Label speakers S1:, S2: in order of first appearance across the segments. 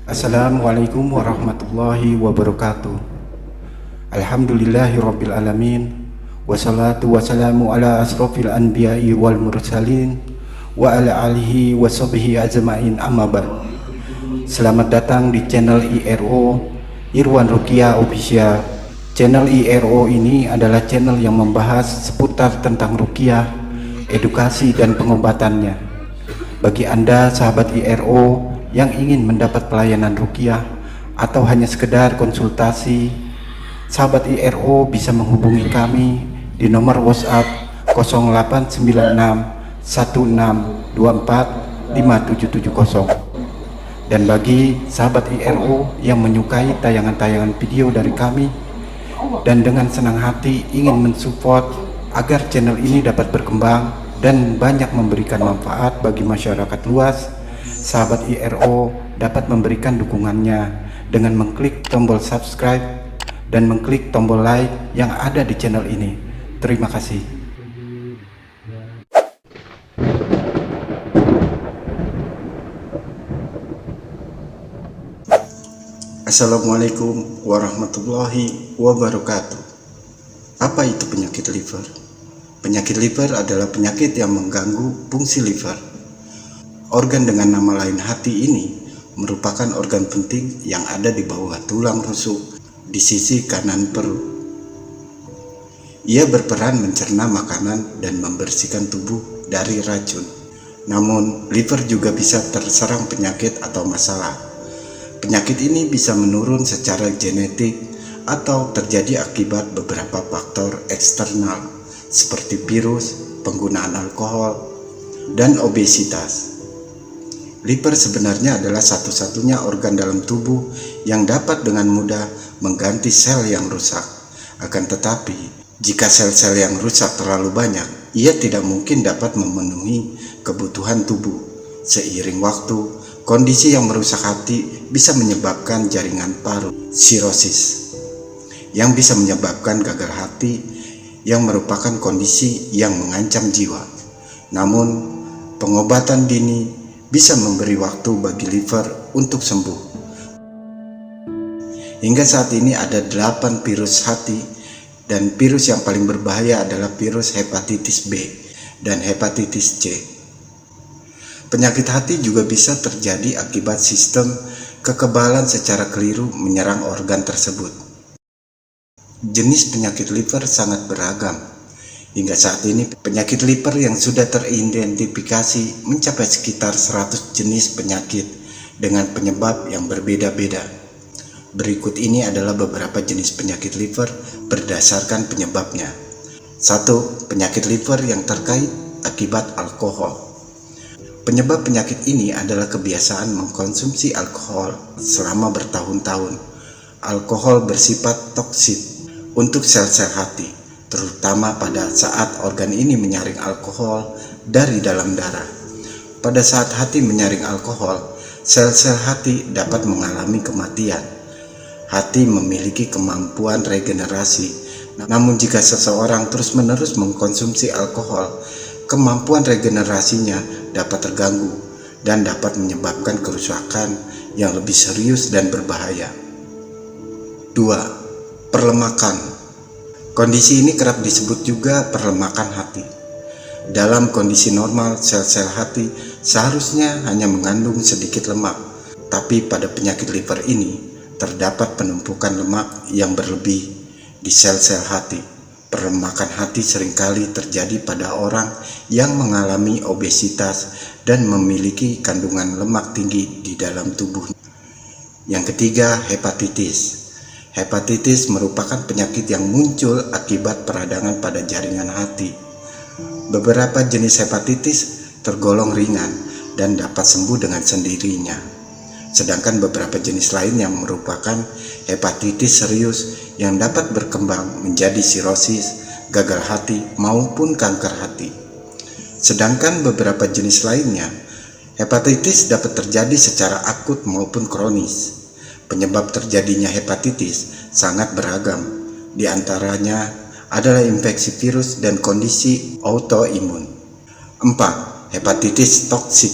S1: Assalamualaikum warahmatullahi wabarakatuh. Alhamdulillahirabbil alamin. Wassalatu wassalamu ala asrofil anbiya'i wal mursalin wa ala alihi wa sahbihi ajma'in, amma ba'd. Selamat datang di channel IRO Irwan Ruqyah Official. Channel IRO ini adalah channel yang membahas seputar tentang ruqyah, edukasi dan pengobatannya. Bagi Anda sahabat IRO yang ingin mendapat pelayanan ruqyah atau hanya sekedar konsultasi, sahabat IRO bisa menghubungi kami di nomor WhatsApp 0896 1624 5770. Dan bagi sahabat IRO yang menyukai tayangan-tayangan video dari kami dan dengan senang hati ingin mensupport agar channel ini dapat berkembang dan banyak memberikan manfaat bagi masyarakat luas, sahabat IRO dapat memberikan dukungannya dengan mengklik tombol subscribe dan mengklik tombol like yang ada di channel ini. Terima kasih. Assalamualaikum warahmatullahi wabarakatuh. Apa itu penyakit liver? Penyakit liver adalah penyakit yang mengganggu fungsi liver. Organ dengan nama lain hati ini merupakan organ penting yang ada di bawah tulang rusuk di sisi kanan perut. Ia berperan mencerna makanan dan membersihkan tubuh dari racun. Namun, liver juga bisa terserang penyakit atau masalah. Penyakit ini bisa menurun secara genetik atau terjadi akibat beberapa faktor eksternal seperti virus, penggunaan alkohol, dan obesitas. Liver sebenarnya adalah satu-satunya organ dalam tubuh yang dapat dengan mudah mengganti sel yang rusak. Akan tetapi, jika sel-sel yang rusak terlalu banyak, ia tidak mungkin dapat memenuhi kebutuhan tubuh. Seiring waktu, kondisi yang merusak hati bisa menyebabkan jaringan parut, sirosis, yang bisa menyebabkan gagal hati, yang merupakan kondisi yang mengancam jiwa. Namun, pengobatan dini bisa memberi waktu bagi liver untuk sembuh. Hingga saat ini ada 8 virus hati, dan virus yang paling berbahaya adalah virus hepatitis B dan hepatitis C. Penyakit hati juga bisa terjadi akibat sistem kekebalan secara keliru menyerang organ tersebut. Jenis penyakit liver sangat beragam. Hingga saat ini penyakit liver yang sudah teridentifikasi mencapai sekitar 100 jenis penyakit dengan penyebab yang berbeda-beda. Berikut ini adalah beberapa jenis penyakit liver berdasarkan penyebabnya. 1. Penyakit liver yang terkait akibat alkohol. Penyebab penyakit ini adalah kebiasaan mengkonsumsi alkohol selama bertahun-tahun. Alkohol bersifat toksik untuk sel-sel hati, terutama pada saat organ ini menyaring alkohol dari dalam darah. Pada saat hati menyaring alkohol, sel-sel hati dapat mengalami kematian. Hati memiliki kemampuan regenerasi, namun jika seseorang terus-menerus mengkonsumsi alkohol, kemampuan regenerasinya dapat terganggu dan dapat menyebabkan kerusakan yang lebih serius dan berbahaya. 2. Perlemakan. Kondisi ini kerap disebut juga perlemakan hati. Dalam kondisi normal, sel-sel hati seharusnya hanya mengandung sedikit lemak, tapi pada penyakit liver ini terdapat penumpukan lemak yang berlebih di sel-sel hati. Perlemakan hati seringkali terjadi pada orang yang mengalami obesitas dan memiliki kandungan lemak tinggi di dalam tubuh. Yang ketiga, hepatitis. Hepatitis merupakan penyakit yang muncul akibat peradangan pada jaringan hati. Beberapa jenis hepatitis tergolong ringan dan dapat sembuh dengan sendirinya. Sedangkan beberapa jenis lain yang merupakan hepatitis serius yang dapat berkembang menjadi sirosis, gagal hati, maupun kanker hati. Sedangkan beberapa jenis lainnya, hepatitis dapat terjadi secara akut maupun kronis. Penyebab terjadinya hepatitis sangat beragam. Di antaranya adalah infeksi virus dan kondisi autoimun. 4. Hepatitis toksik.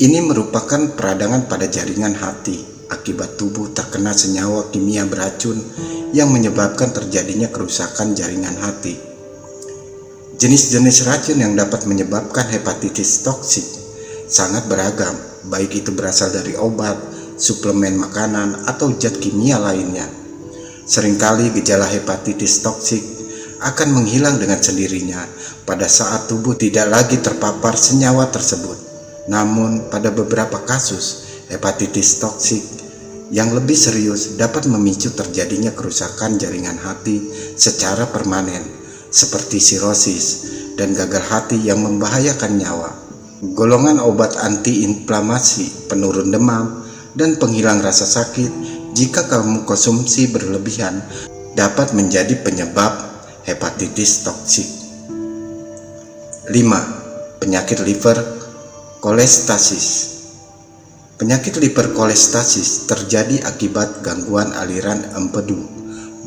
S1: Ini merupakan peradangan pada jaringan hati akibat tubuh terkena senyawa kimia beracun yang menyebabkan terjadinya kerusakan jaringan hati. Jenis-jenis racun yang dapat menyebabkan hepatitis toksik sangat beragam, baik itu berasal dari obat, suplemen makanan, atau zat kimia lainnya. Seringkali gejala hepatitis toksik akan menghilang dengan sendirinya pada saat tubuh tidak lagi terpapar senyawa tersebut. Namun, pada beberapa kasus, hepatitis toksik yang lebih serius dapat memicu terjadinya kerusakan jaringan hati secara permanen, seperti sirosis dan gagal hati yang membahayakan nyawa. Golongan obat antiinflamasi, penurun demam, dan penghilang rasa sakit jika kamu konsumsi berlebihan dapat menjadi penyebab hepatitis toksik. 5. Penyakit liver kolestasis. Penyakit liver kolestasis terjadi akibat gangguan aliran empedu,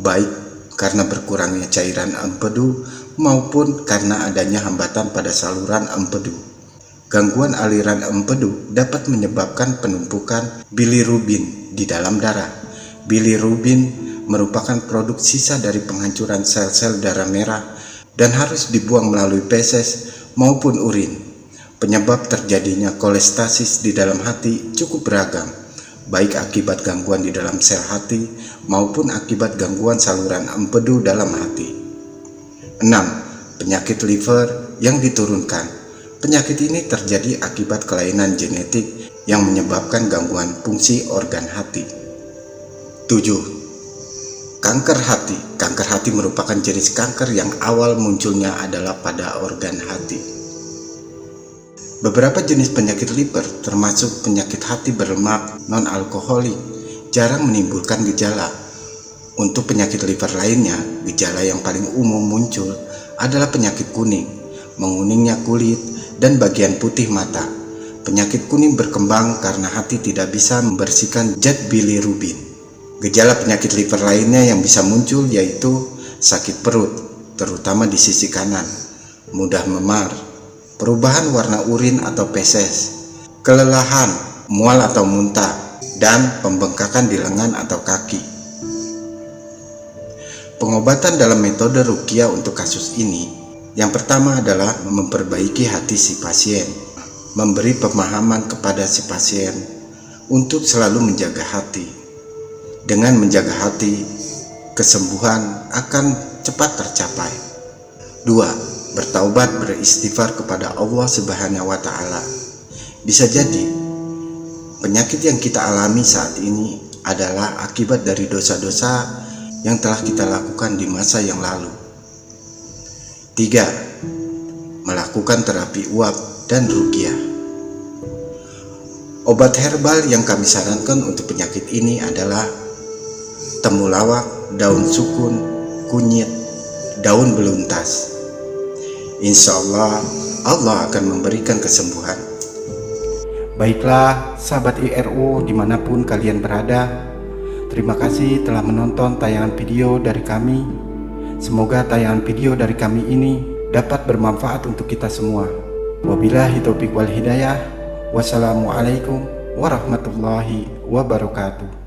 S1: baik karena berkurangnya cairan empedu maupun karena adanya hambatan pada saluran empedu. Gangguan aliran empedu dapat menyebabkan penumpukan bilirubin di dalam darah. Bilirubin merupakan produk sisa dari penghancuran sel-sel darah merah dan harus dibuang melalui feses maupun urin. Penyebab terjadinya kolestasis di dalam hati cukup beragam, baik akibat gangguan di dalam sel hati maupun akibat gangguan saluran empedu dalam hati. 6. Penyakit liver yang diturunkan. Penyakit ini terjadi akibat kelainan genetik yang menyebabkan gangguan fungsi organ hati. 7. Kanker hati. Kanker hati merupakan jenis kanker yang awal munculnya adalah pada organ hati. Beberapa jenis penyakit liver, termasuk penyakit hati berlemak non-alkoholik, jarang menimbulkan gejala. Untuk penyakit liver lainnya, gejala yang paling umum muncul adalah penyakit kuning, menguningnya kulit, dan bagian putih mata. Penyakit kuning berkembang karena hati tidak bisa membersihkan zat bilirubin. Gejala penyakit liver lainnya yang bisa muncul yaitu sakit perut, terutama di sisi kanan, mudah memar, perubahan warna urin atau feses, kelelahan, mual atau muntah, dan pembengkakan di lengan atau kaki. Pengobatan dalam metode ruqyah untuk kasus ini, yang pertama adalah memperbaiki hati si pasien, memberi pemahaman kepada si pasien untuk selalu menjaga hati. Dengan menjaga hati, kesembuhan akan cepat tercapai. 2. Bertaubat, beristighfar kepada Allah Subhanahu wa Ta'ala. Bisa jadi penyakit yang kita alami saat ini adalah akibat dari dosa-dosa yang telah kita lakukan di masa yang lalu. 3. Melakukan terapi uap dan ruqyah. Obat herbal yang kami sarankan untuk penyakit ini adalah temulawak, daun sukun, kunyit, daun beluntas. Insya Allah, Allah akan memberikan kesembuhan. Baiklah, sahabat IRU dimanapun kalian berada, terima kasih telah menonton tayangan video dari kami. Semoga tayangan video dari kami ini dapat bermanfaat untuk kita semua. Wabillahi taufiq wal hidayah. Wassalamualaikum warahmatullahi wabarakatuh.